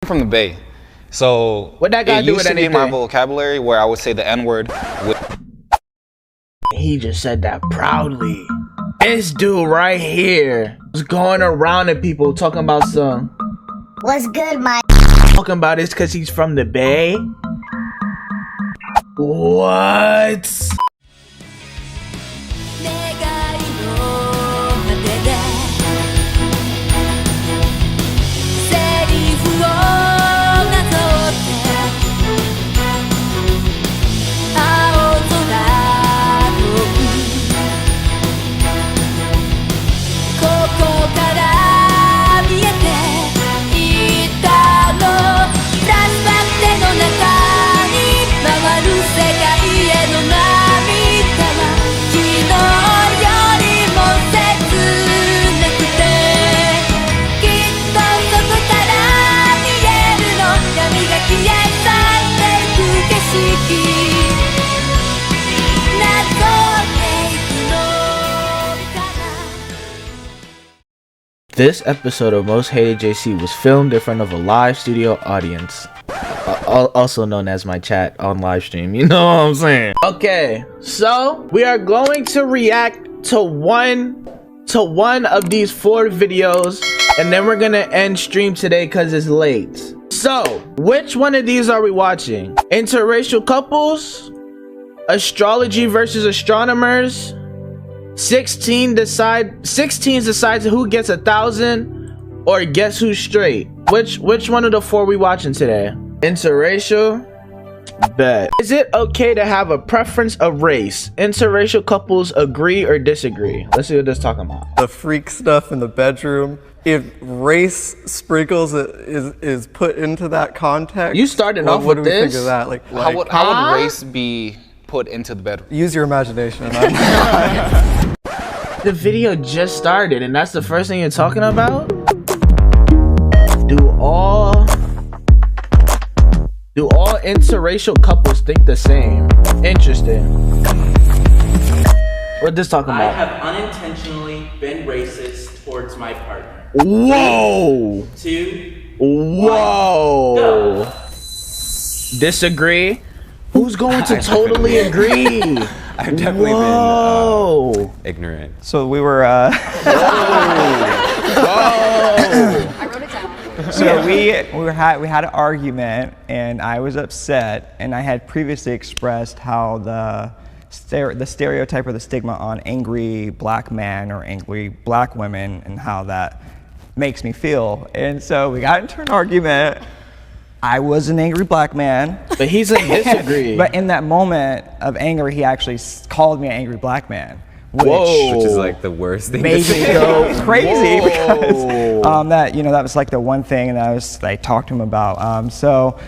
From the Bay, so what that got to do with anything? It used to be my vocabulary where I would say the N-word. He just said that proudly. This dude right here was going around to people talking about some. What's good, my? Talking about this because he's from the Bay. What? This episode of Most Hated JC was filmed in front of a live studio audience, also known as my chat on live stream. You know what I'm saying? Okay, so we are going to react to one of these 4 videos, and then we're gonna end stream today because it's late. So, which one of these are we watching? Interracial couples? Astrology versus astronomers? 16 decides who gets 1,000, or guess who's straight? Which one of the 4 we watching today? Interracial? Bet. Is it okay to have a preference of race? Interracial couples agree or disagree? Let's see what this talking about. The freak stuff in the bedroom. If race sprinkles is put into that context, you started off what with do we this? think of that? Like how would race be put into the bedroom? Use your imagination. The video just started and that's the first thing you're talking about? Do all interracial couples think the same? Interesting. What this talking about? I have unintentionally been racist towards my partner. Whoa! 2, Whoa! 1, go. Disagree? Who's going to totally agree? I've definitely been ignorant. So we were Whoa. I wrote it down. so we had an argument, and I was upset, and I had previously expressed how the stereotype or the stigma on angry black men or angry black women and how that makes me feel. And so we got into an argument. I was an angry black man. But he's in disagree. But in that moment of anger, he actually called me an angry black man. Which is like the worst thing made to me say. go crazy because that was like the one thing that I talked to him about. So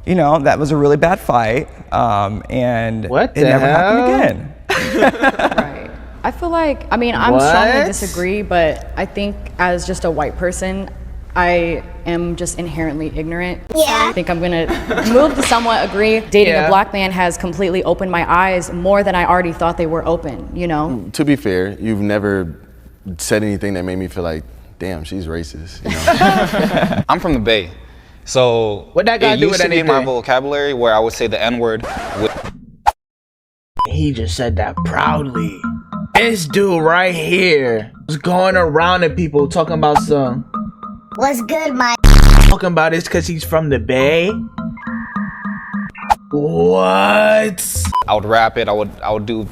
that was a really bad fight, and what it never happened again. Right. I feel like, I'm strongly disagree, but I think as just a white person, I am just inherently ignorant. Yeah. I think I'm gonna move to somewhat agree. Dating a black man has completely opened my eyes more than I already thought they were open, To be fair, you've never said anything that made me feel like, damn, she's racist, I'm from the Bay, so what that got to do with it used to be my anything? vocabulary where I would say the N-word. He just said that proudly. This dude right here was going around to people talking about some. What's good, my? Talking about this because he's from the Bay. What? I would rap it. I would do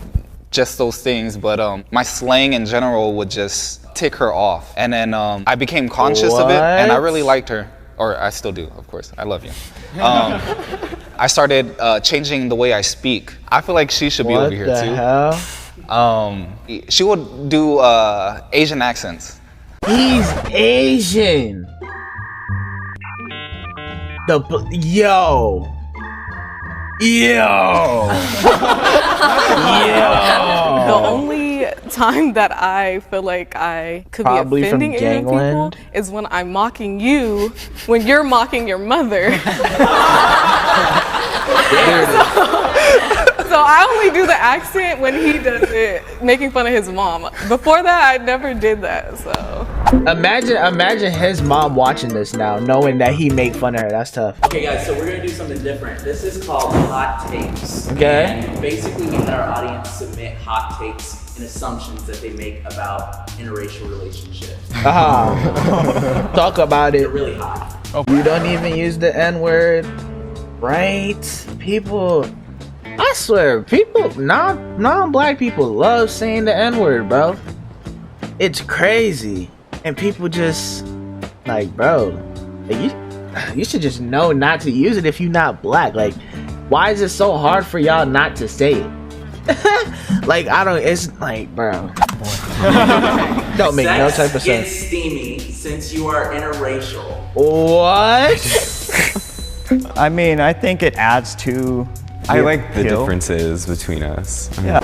just those things, but my slang in general would just tick her off. And then I became conscious of it, and I really liked her, or I still do, of course. I love you. I started changing the way I speak. I feel like she should be over here too. What the hell? She would do Asian accents. He's Asian. Yo. The only time that I feel like I could Probably be offending from Asian people Gangland. is when I'm mocking you when you're mocking your mother. So So I only do the accent when he does it, making fun of his mom. Before that, I never did that, so. Imagine his mom watching this now, knowing that he make fun of her. That's tough. Okay, guys, so we're gonna do something different. This is called hot takes. Okay. And basically, we had our audience submit hot takes and assumptions that they make about interracial relationships. Talk about it. They're really hot. You don't even use the N-word, right? People, I swear, people, non-black people love saying the N-word, bro. It's crazy. And people just, like, bro, like, you should just know not to use it if you're not black. Like, why is it so hard for y'all not to say it? Like, it's like, bro. Don't make no type of Sex sense. gets steamy since you are interracial. What? I mean, I think it adds to the differences between us. Yeah.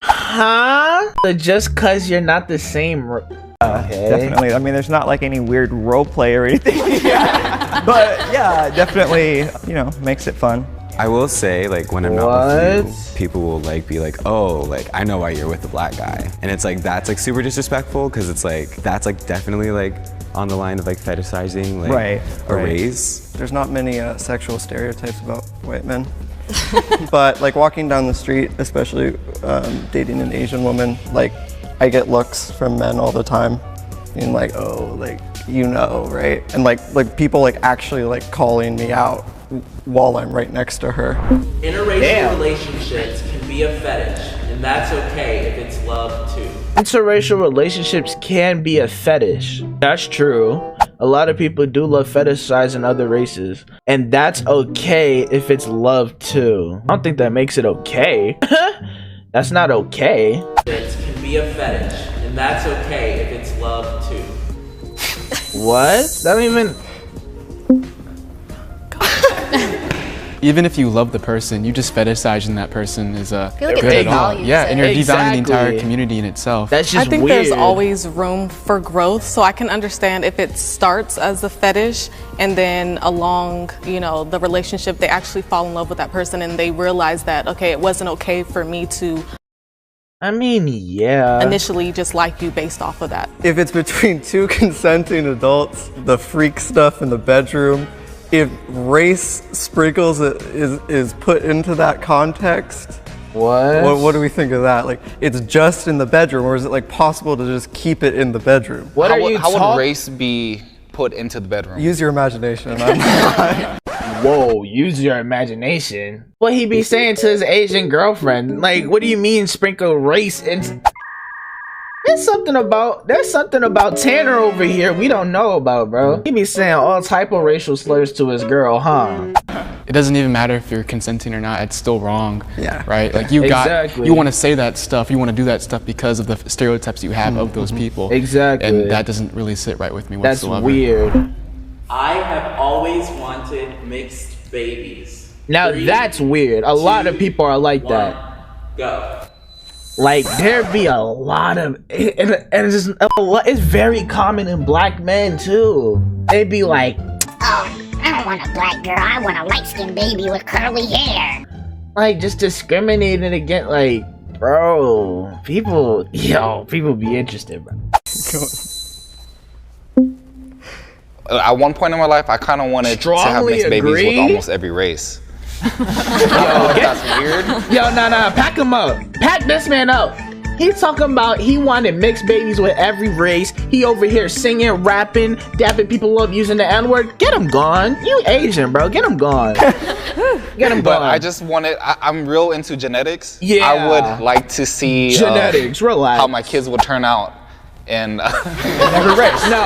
Huh? Just cause you're not the same. Okay. Definitely. I mean, there's not like any weird role play or anything. But yeah, definitely, you know, makes it fun. I will say, like, when I'm not with you, people will like be like, oh, like, I know why you're with the black guy. And it's like, that's like super disrespectful, because it's like, that's like definitely like on the line of like fetishizing like a race. There's not many sexual stereotypes about white men. But like walking down the street, especially dating an Asian woman, like I get looks from men all the time, being like, oh, like, you know, right? And like people like actually like calling me out while I'm right next to her. Interracial relationships can be a fetish, and that's okay if it's love too. Interracial relationships can be a fetish. That's true. A lot of people do love fetishizing other races, and that's okay if it's love too. I don't think that makes it okay. That's not okay. It can be a fetish, and that's okay if it's love too. What? That don't even... Even if you love the person, you just fetishizing that person is feel like good it's at all. devalues Yeah, and you're it. devaluing the entire community in itself. That's just I think weird. there's always room for growth, so I can understand if it starts as a fetish and then along, you know, the relationship, they actually fall in love with that person and they realize that, okay, it wasn't okay for me to I mean, yeah. initially just like you based off of that. If it's between two consenting adults, the freak stuff in the bedroom, if race sprinkles is put into that context, what do we think of that? Like, it's just in the bedroom, or is it like possible to just keep it in the bedroom? How would race be put into the bedroom? Use your imagination. Whoa, use your imagination. What he be saying to his Asian girlfriend? Like, what do you mean sprinkle race into... There's something about Tanner over here we don't know about, bro. He be saying all type of racial slurs to his girl, huh? It doesn't even matter if you're consenting or not, it's still wrong. Yeah. Right? Like you want to say that stuff, you want to do that stuff because of the stereotypes you have of those people. Exactly. And that doesn't really sit right with me whatsoever. That's weird. I have always wanted mixed babies. Now 3, that's weird. A lot of people are like 1, that. Go. Like there be a lot of, and it's just it's very common in black men too. They be like, Oh, I don't want a black girl. I want a light-skinned baby with curly hair. like just discriminating against, like, bro. People be interested, bro. At one point in my life, I kind of wanted to have mixed babies with almost every race. That's weird. Yo, nah, pack him up. Pack this man up. He's talking about he wanted mixed babies with every race. He over here singing, rapping, dapping people up using the N-word. Get him gone. You Asian, bro. Get him gone. Get him But gone. I just wanted, I'm real into genetics. Yeah. I would like to see genetics. Relax. how my kids would turn out. And every race. No.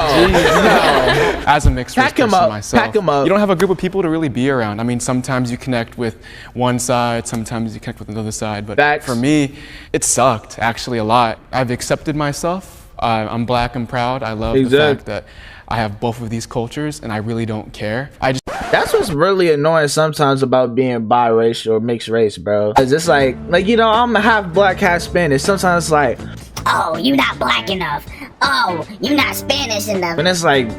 As a mixed race Pack him person up. myself, Pack him up. you don't have a group of people to really be around. I mean, sometimes you connect with one side, sometimes you connect with another side. But Facts. for me, it sucked actually a lot. I've accepted myself. I'm black and proud. I love the fact that I have both of these cultures, and I really don't care. That's what's really annoying sometimes about being biracial or mixed race, bro. Cause it's like you know, I'm half black, half Spanish. Sometimes it's like, Oh, you not black enough. Oh, you not Spanish enough. and it's like,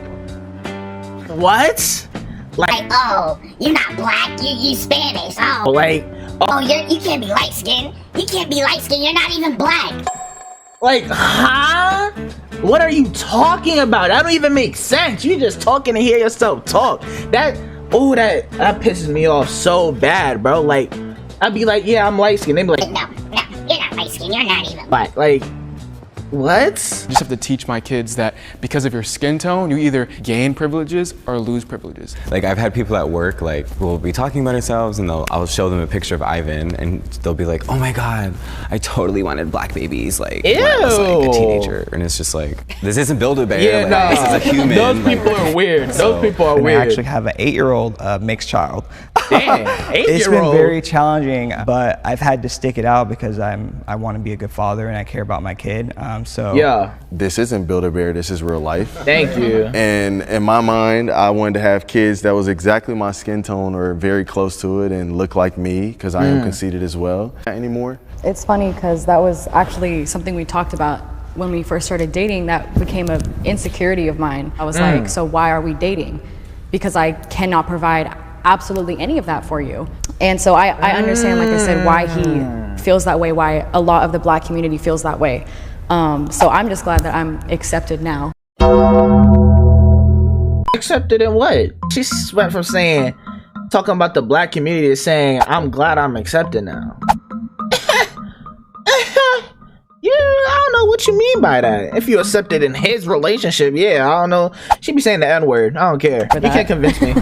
what? Like, oh, you not black, you Spanish. Oh. Like, Oh, you can't be light skinned. You can't be light skinned. You're not even black. Like, huh? What are you talking about? That don't even make sense. You just talking to hear yourself talk. That pisses me off so bad, bro. Like, I'd be like, yeah, I'm light skinned. They'd be like, No, you're not light skinned. You're not even black. Like, what? I just have to teach my kids that because of your skin tone, you either gain privileges or lose privileges. Like, I've had people at work, like, we'll be talking about ourselves and I'll show them a picture of Ivan and they'll be like, oh my God, I totally wanted black babies, like, when I was like a teenager. And it's just like, this isn't Build-A-Bear, Yeah, like, this is a human. Those people are weird. Those people are And weird. I actually have an 8-year-old mixed child. Damn, 8-year-old. It's been very challenging, but I've had to stick it out because I want to be a good father and I care about my kid. Yeah. This isn't Build-A-Bear, this is real life. Thank you. And in my mind, I wanted to have kids that was exactly my skin tone or very close to it and look like me because I am conceited as well. Not anymore. It's funny because that was actually something we talked about when we first started dating. That became an insecurity of mine. I was like, so why are we dating? Because I cannot provide absolutely any of that for you. And so I understand, like I said, why he feels that way, why a lot of the black community feels that way. So I'm just glad that I'm accepted now. Accepted in what? She went from talking about the black community to saying, I'm glad I'm accepted now. Yeah, I don't know what you mean by that. If you accepted in his relationship, yeah, I don't know. She be saying the N-word. I don't care. You can't convince me.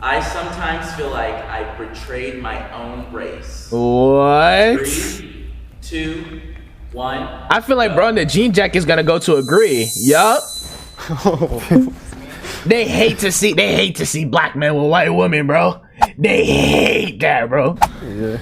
I sometimes feel like I betrayed my own race. What? 3, 2, 1. I feel like bro in the jean jacket is gonna go to agree. Yup. They hate to see black men with white women, bro. They hate that, bro. Yeah.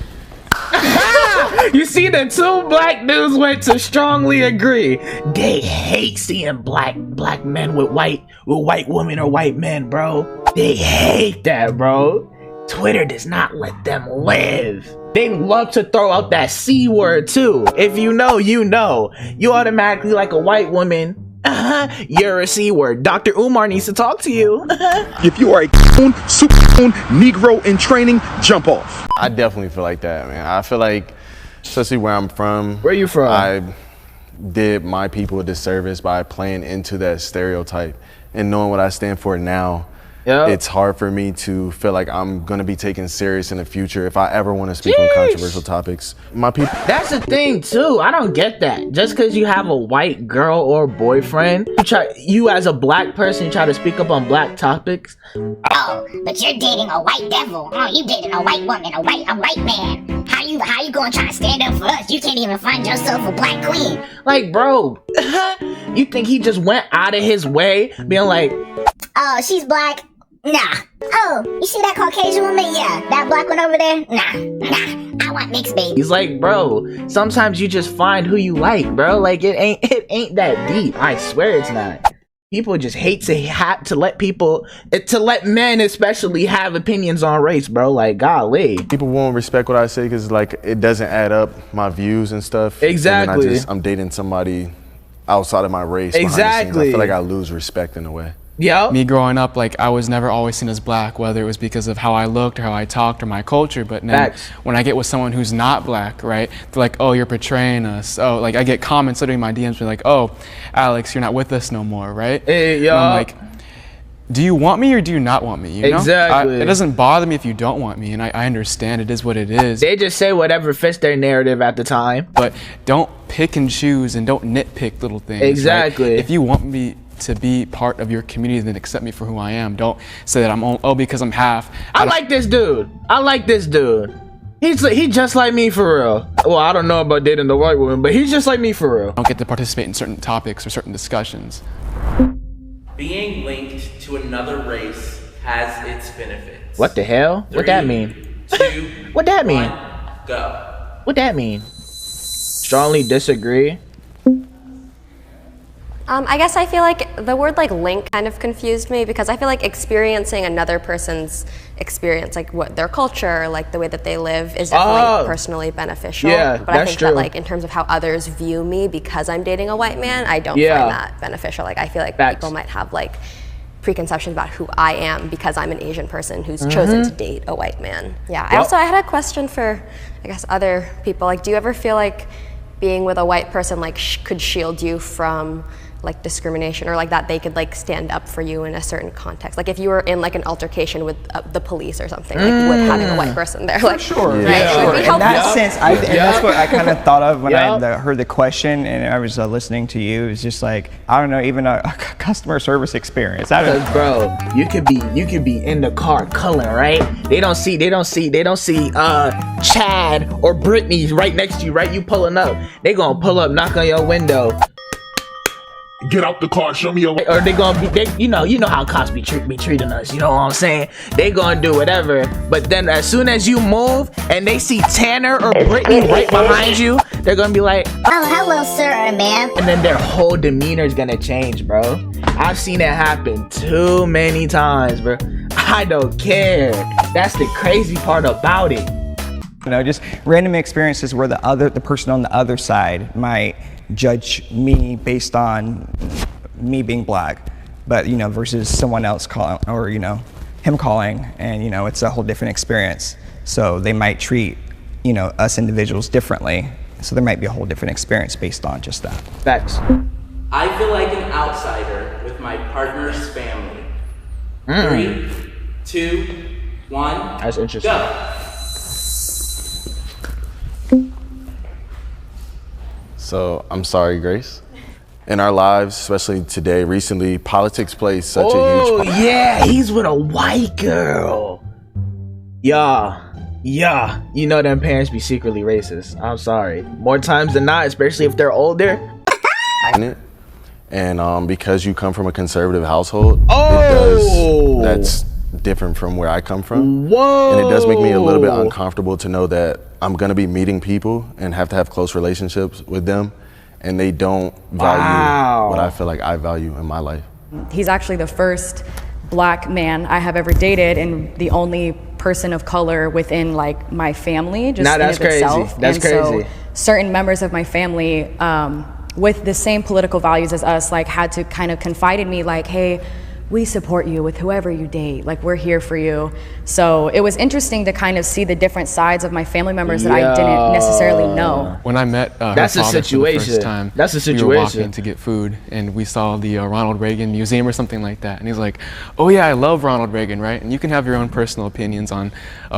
You see, the two black dudes went to strongly agree. They hate seeing black men with white women or white men, bro. They hate that, bro. Twitter does not let them live. They love to throw out that C word too. If you know, you know. You automatically like a white woman. You're a C word. Dr. Umar needs to talk to you. If you are a super Negro in training, jump off. I definitely feel like that, man. I feel like, especially where I'm from. Where you from? I did my people a disservice by playing into that stereotype and knowing what I stand for now. Yep. It's hard for me to feel like I'm gonna be taken serious in the future if I ever want to speak on controversial topics. My people. That's the thing too. I don't get that. Just because you have a white girl or boyfriend, you as a black person try to speak up on black topics. Oh, but you're dating a white devil. Oh, you dating a white woman, a white man. How you gonna try to stand up for us? You can't even find yourself a black queen. Like, bro, you think he just went out of his way being like, oh, she's black? Nah. Oh, you see that Caucasian woman? Yeah. That black one over there? Nah. I want mixed baby. He's like, bro, sometimes you just find who you like, bro. Like, it ain't that deep. I swear it's not. People just hate to let men especially have opinions on race, bro. Like, golly. People won't respect what I say because, like, it doesn't add up, my views and stuff. Exactly. And then I'm dating somebody outside of my race. Exactly. I feel like I lose respect in a way. Yeah. Me growing up, like, I was never always seen as black, whether it was because of how I looked or how I talked or my culture. But now, when I get with someone who's not black, right, they're like, oh, you're betraying us. Oh, like, I get comments literally in my DMs be like, oh, Alex, you're not with us no more, right? Hey, yo. And I'm like, do you want me or do you not want me? You know? Exactly. It doesn't bother me if you don't want me, and I understand it is what it is. They just say whatever fits their narrative at the time. But don't pick and choose and don't nitpick little things. Exactly. Right? If you want me to be part of your community, then accept me for who I am. Don't say that I'm because I'm half. I like this dude. He just like me for real. Well, I don't know about dating the white woman, but he's just like me for real. Don't get to participate in certain topics or certain discussions. Being linked to another race has its benefits. What the hell? 3, What that mean? 2, What that mean? 1, go. What that mean? Strongly disagree. I guess I feel like the word like link kind of confused me because I feel like experiencing another person's experience, like what their culture, like the way that they live, is definitely personally beneficial. Yeah, but I think that like in terms of how others view me because I'm dating a white man, I don't find that beneficial. Like I feel like people might have like preconceptions about who I am because I'm an Asian person who's chosen to date a white man. Yeah, I had a question for, I guess, other people. Like, do you ever feel like being with a white person like could shield you from like discrimination, or like that they could like stand up for you in a certain context? Like if you were in like an altercation with the police or something, like would having a white person there, like sure, right? yeah, sure. In that sense, and that's what I kind of thought of when I heard the question and I was listening to you. It's just like, I don't know, even a customer service experience. Because bro, you could be in the car culling, right? They don't see Chad or Brittany right next to you, right? You pulling up, they gonna pull up, knock on your window. Get out the car, show me your... Or they gonna be, you know how cops be treating us, you know what I'm saying? They gonna do whatever, but then as soon as you move and they see Tanner or Brittany right behind you, they're gonna be like, oh, hello, sir or ma'am. And then their whole demeanor's gonna change, bro. I've seen it happen too many times, bro. I don't care. That's the crazy part about it. You know, just random experiences where the person on the other side might judge me based on me being black, but you know, versus someone else calling, or you know, him calling, and you know, it's a whole different experience. So they might treat, you know, us individuals differently. So there might be a whole different experience based on just that. Facts. I feel like an outsider with my partner's family. 3, 2, 1. That's interesting. Go. So I'm sorry, Grace. In our lives, especially today, recently, politics plays such a huge part. Oh yeah, he's with a white girl. Yeah, you know them parents be secretly racist. I'm sorry. More times than not, especially if they're older. And because you come from a conservative household, that's different from where I come from. Whoa! And it does make me a little bit uncomfortable to know that I'm gonna be meeting people and have to have close relationships with them, and they don't value what I feel like I value in my life. He's actually the first black man I have ever dated, and the only person of color within like my family. Just that's crazy. Itself. That's crazy. So certain members of my family, with the same political values as us, like had to kind of confide in me, like, hey, we support you with whoever you date, like we're here for you. So it was interesting to kind of see the different sides of my family members that I didn't necessarily know. When I met her That's a father situation. for the first time, That's a situation. we were walking to get food and we saw the Ronald Reagan Museum or something like that, and he's like, oh yeah, I love Ronald Reagan, right? And you can have your own personal opinions on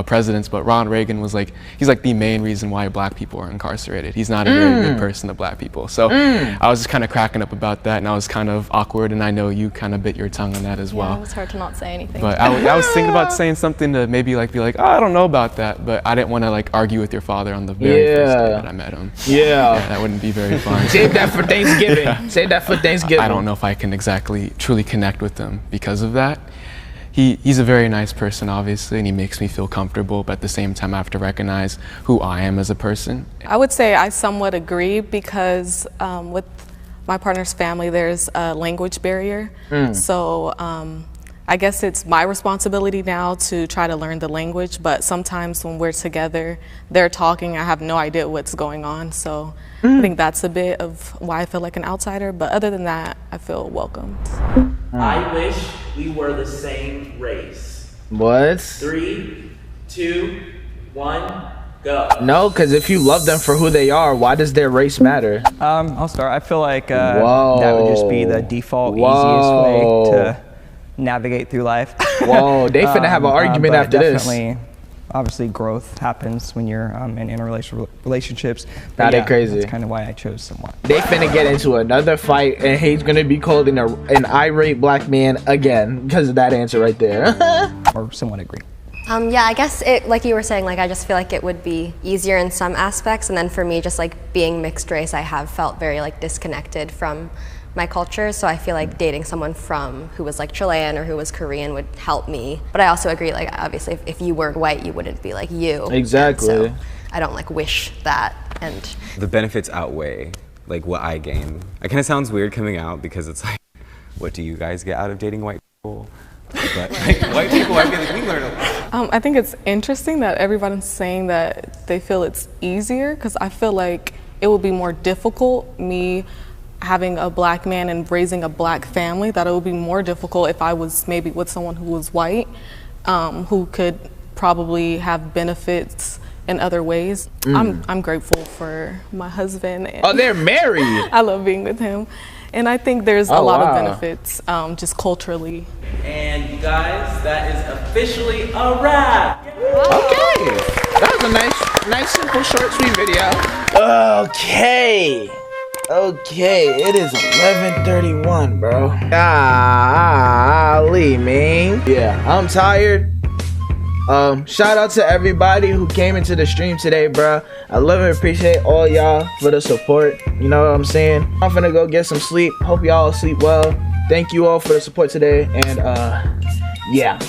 presidents, but Ronald Reagan was like, he's like the main reason why black people are incarcerated. He's not a very good person to black people. So I was just kind of cracking up about that, and I was kind of awkward, and I know you kind of bit your tongue on that as well. Yeah, it was hard to not say anything. But I was thinking about saying something to maybe like be like, oh, I don't know about that, but I didn't want to like argue with your father on the very first day that I met him. Yeah, that wouldn't be very fun. Save that for Thanksgiving. Save that for Thanksgiving. I don't know if I can exactly truly connect with him because of that. He's a very nice person, obviously, and he makes me feel comfortable, but at the same time I have to recognize who I am as a person. I would say I somewhat agree because with my partner's family, there's a language barrier. So I guess it's my responsibility now to try to learn the language, but sometimes when we're together, they're talking, I have no idea what's going on. So I think that's a bit of why I feel like an outsider, but other than that, I feel welcomed. I wish we were the same race. What? 3, 2, 1, go. No, because if you love them for who they are, why does their race matter? I'll start. I feel like that would just be the default easiest way to navigate through life. Whoa, they finna have an argument after definitely, this. Obviously, growth happens when you're in interracial relationships. That ain't crazy. That's kind of why I chose someone. They finna get into another fight, and he's gonna be called an irate black man again because of that answer right there. Or someone agree. Yeah, I guess it, like you were saying, like I just feel like it would be easier in some aspects, and then for me, just like being mixed race, I have felt very like disconnected from my culture, so I feel like dating someone who was like Chilean or who was Korean would help me. But I also agree, like obviously if you weren't white, you wouldn't be like you. Exactly. So I don't like wish that, and the benefits outweigh like what I gain. It kind of sounds weird coming out because it's like, what do you guys get out of dating white people? But like, white people, I feel like we learn a lot. I think it's interesting that everybody's saying that they feel it's easier, because I feel like it would be more difficult me having a black man and raising a black family, that it would be more difficult if I was maybe with someone who was white, who could probably have benefits in other ways. I'm grateful for my husband. And oh, they're married. I love being with him. And I think there's a lot of benefits just culturally. And you guys, that is officially a wrap. Okay. That was a nice, simple, short, sweet video. Okay. Okay, it is 11:31, bro. Golly, man. Yeah, I'm tired. Shout out to everybody who came into the stream today, bro. I love and appreciate all y'all for the support. You know what I'm saying? I'm finna go get some sleep. Hope y'all sleep well. Thank you all for the support today, and yeah.